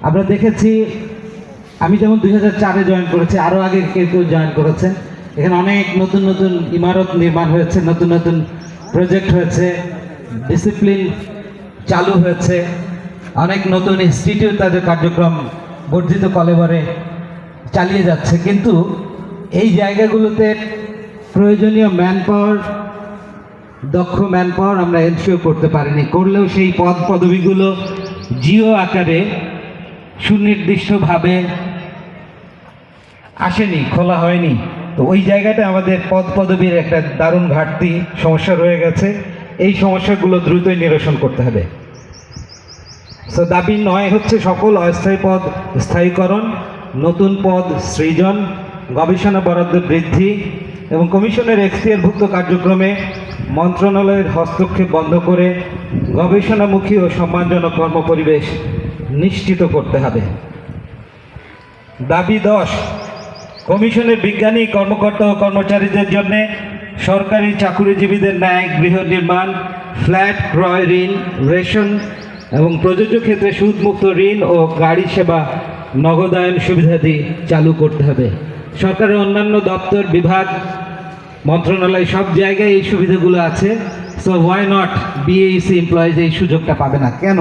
আমরা দেখেছি, আমি যেমন 2004-এ জয়েন করেছি, আরও আগে কেউ কেউ জয়েন করেছেন। এখানে অনেক নতুন নতুন ইমারত নির্মাণ হয়েছে, নতুন নতুন প্রজেক্ট হয়েছে, ডিসিপ্লিন চালু হয়েছে, অনেক নতুন ইনস্টিটিউট তাদের কার্যক্রম বর্ধিত কলেবরে চালিয়ে যাচ্ছে। কিন্তু এই জায়গাগুলোতে প্রয়োজনীয় ম্যান পাওয়ার, দক্ষ ম্যান পাওয়ার আমরা এনশিওর করতে পারিনি। করলেও সেই পদ পদবিগুলো জিও আকারে সুনির্দিষ্টভাবে আসেনি, খোলা হয়নি। তো ওই জায়গাটা আমাদের পদ পদবীর একটা দারুণ ঘাটতি সমস্যা রয়ে গেছে। এই সমস্যাগুলো দ্রুতই নিরসন করতে হবে। সো দাবি নয় হচ্ছে সকল অস্থায়ী পদ স্থায়ীকরণ, নতুন পদ সৃজন, গবেষণা বরাদ্দ বৃদ্ধি এবং কমিশনের এখতিয়ারভুক্ত কার্যক্রমে মন্ত্রণালয়ের হস্তক্ষেপ বন্ধ করে গবেষণামুখী ও সম্মানজনক কর্মপরিবেশ নিশ্চিত করতে হবে। দাবি 10, কমিশনের বিজ্ঞানী কর্মকর্তা ও কর্মচারীদের জন্য সরকারি চাকুরিজীবীদের ন্যায় গৃহ নির্মাণ, ফ্ল্যাট ক্রয় ঋণ, রেশন এবং প্রযোজ্য ক্ষেত্রে সুদমুক্ত ঋণ ও গাড়ি সেবা নগদায়ন সুবিধাদি চালু করতে হবে। সরকারের অন্যান্য দপ্তর, বিভাগ, মন্ত্রণালয় সব জায়গায় এই সুবিধাগুলো আছে। সো ওয়াই নট বিএইসি এমপ্লয়িজ এই সুযোগটা পাবে না কেন?